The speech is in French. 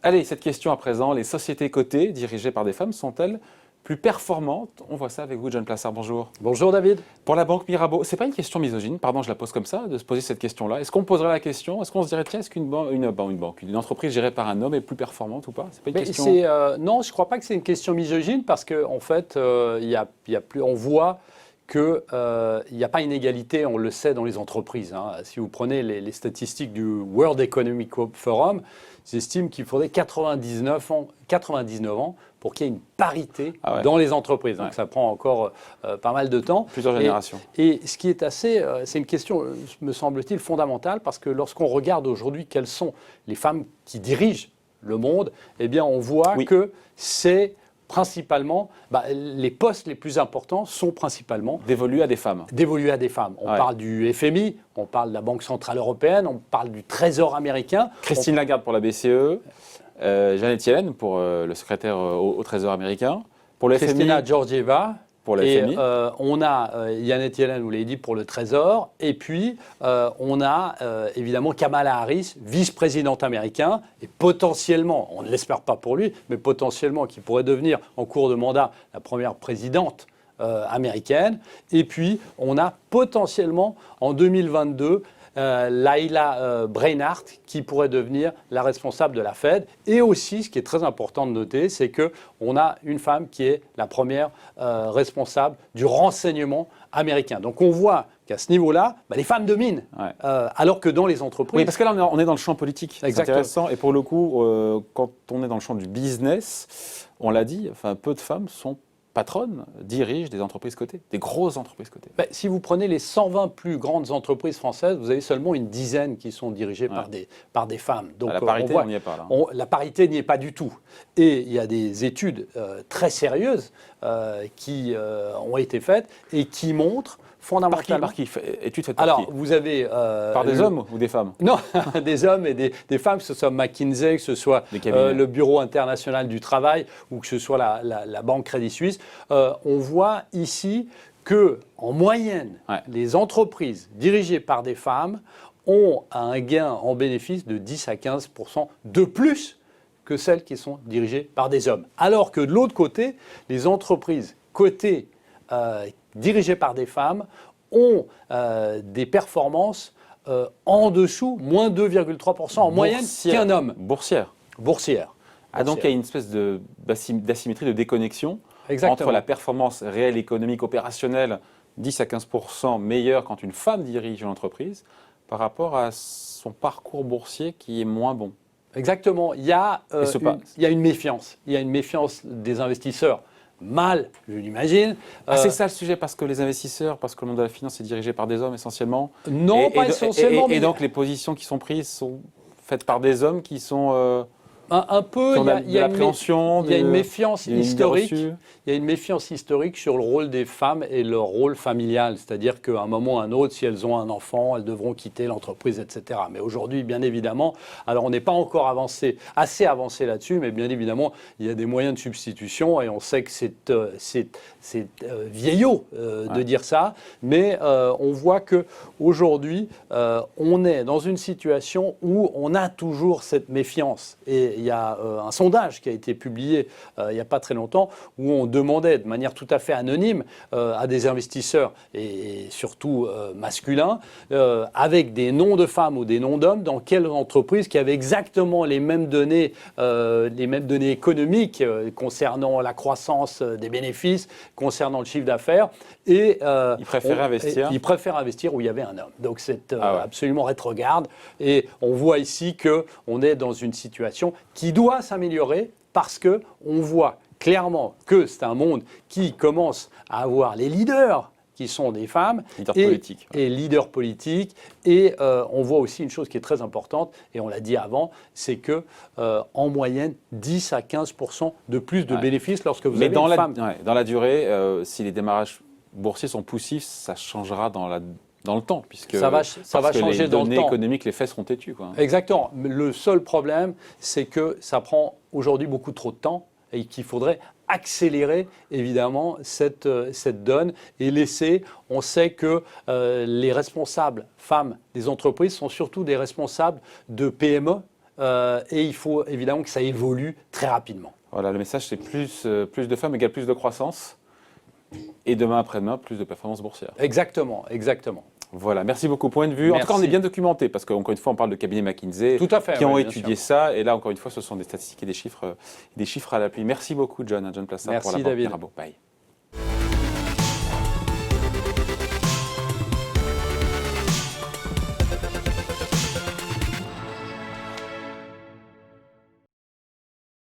Allez, cette question à présent, les sociétés cotées dirigées par des femmes sont-elles plus performantes? On voit ça avec vous, John Plassard, bonjour. Bonjour David. Pour la banque Mirabeau, c'est pas une question misogyne, pardon, je la pose comme ça, de se poser cette question-là. Est-ce qu'on poserait la question, est-ce qu'on se dirait, tiens, est-ce qu'une une entreprise gérée par un homme est plus performante ou pas? C'est pas une question... Non, je ne crois pas que c'est une question misogyne parce qu'en fait, on voit qu'il n'y a pas d'inégalité, on le sait, dans les entreprises. Hein. Si vous prenez les statistiques du World Economic Forum, ils estiment qu'il faudrait 99 ans pour qu'il y ait une parité dans les entreprises. Donc ça prend encore pas mal de temps. Plusieurs générations. Et ce qui est c'est une question, me semble-t-il, fondamentale, parce que lorsqu'on regarde aujourd'hui quelles sont les femmes qui dirigent le monde, eh bien on voit que c'est principalement, les postes les plus importants sont principalement dévolus à des femmes. On parle du FMI, on parle de la Banque Centrale Européenne, on parle du Trésor américain. Christine Lagarde pour la BCE, Janet Yellen pour le secrétaire au Trésor américain, pour le Kristalina FMI, Georgieva. Pour le FMI. On a Janet Yellen, vous l'avez dit, pour le Trésor. Et puis, on a évidemment Kamala Harris, vice-présidente américain, et potentiellement, on ne l'espère pas pour lui, mais potentiellement qui pourrait devenir, en cours de mandat, la première présidente américaine. Et puis, on a potentiellement, en 2022, Laila Brainard, qui pourrait devenir la responsable de la Fed. Et aussi, ce qui est très important de noter, c'est qu'on a une femme qui est la première responsable du renseignement américain. Donc on voit qu'à ce niveau-là, les femmes dominent, alors que dans les entreprises... Oui, parce que là, on est dans le champ politique. C'est intéressant. Et pour le coup, quand on est dans le champ du business, on l'a dit, peu de femmes sont patronnes, dirigent des entreprises cotées, des grosses entreprises cotées. Si vous prenez les 120 plus grandes entreprises françaises, vous avez seulement une dizaine qui sont dirigées par des femmes. Donc, la parité, on n'y est pas là. La parité n'y est pas du tout. Et il y a des études très sérieuses qui ont été faites et qui montrent fondamentalement... Par qui études faites par Alors, qui vous avez... par des hommes ou des femmes? Non, des hommes et des femmes, que ce soit McKinsey, que ce soit le Bureau international du travail ou que ce soit la Banque Crédit Suisse. On voit ici qu'en moyenne, les entreprises dirigées par des femmes ont un gain en bénéfice de 10 à 15% de plus que celles qui sont dirigées par des hommes. Alors que de l'autre côté, les entreprises cotées dirigées par des femmes ont des performances en dessous, moins 2,3% en moyenne qu'un homme. Boursière. Donc il y a une espèce d'asymétrie, de déconnexion entre la performance réelle économique opérationnelle, 10 à 15% meilleure quand une femme dirige une entreprise, par rapport à son parcours boursier qui est moins bon. Exactement. Il y a une méfiance. Il y a une méfiance des investisseurs. Mal, je l'imagine. C'est ça le sujet, parce que les investisseurs, parce que le monde de la finance est dirigé par des hommes essentiellement. Non, pas essentiellement. Et donc les positions qui sont prises sont faites par des hommes qui sont... Un peu, il y a une méfiance historique. Il y a une méfiance historique sur le rôle des femmes et leur rôle familial. C'est-à-dire qu'à un moment ou à un autre, si elles ont un enfant, elles devront quitter l'entreprise, etc. Mais aujourd'hui, bien évidemment, alors on n'est pas encore assez avancé là-dessus, mais bien évidemment, il y a des moyens de substitution et on sait que c'est vieillot de dire ça. Mais on voit qu'aujourd'hui, on est dans une situation où on a toujours cette méfiance. Et il y a un sondage qui a été publié il n'y a pas très longtemps où on demandait de manière tout à fait anonyme à des investisseurs et surtout masculins avec des noms de femmes ou des noms d'hommes dans quelle entreprise qui avait exactement les mêmes données économiques concernant la croissance des bénéfices, concernant le chiffre d'affaires. Et ils préfèrent investir où il y avait un homme. Donc c'est absolument rétrograde. Et on voit ici qu'on est dans une situation qui doit s'améliorer parce qu'on voit clairement que c'est un monde qui commence à avoir les leaders qui sont des femmes et leaders politiques. Et on voit aussi une chose qui est très importante, et on l'a dit avant, c'est qu'en moyenne, 10 à 15% de plus de bénéfices lorsque vous avez une femme. Dans la durée, si les démarrages boursiers sont poussifs, ça changera dans le temps, puisque ça va changer dans le temps. Les données économiques, les faits seront têtus. Exactement. Le seul problème, c'est que ça prend aujourd'hui beaucoup trop de temps et qu'il faudrait accélérer évidemment cette donne et laisser, on sait que les responsables femmes des entreprises sont surtout des responsables de PME et il faut évidemment que ça évolue très rapidement. Voilà, le message c'est plus de femmes égale plus de croissance et demain après-demain plus de performance boursière. Exactement, exactement. Voilà, merci beaucoup. Point de vue. Merci. En tout cas, on est bien documenté parce qu'encore une fois, on parle de cabinet McKinsey Tout à fait, qui ont étudié ça. Et là, encore une fois, ce sont des statistiques et des chiffres à l'appui. Merci beaucoup, John Plassard, pour l'apport. Bravo. Bye.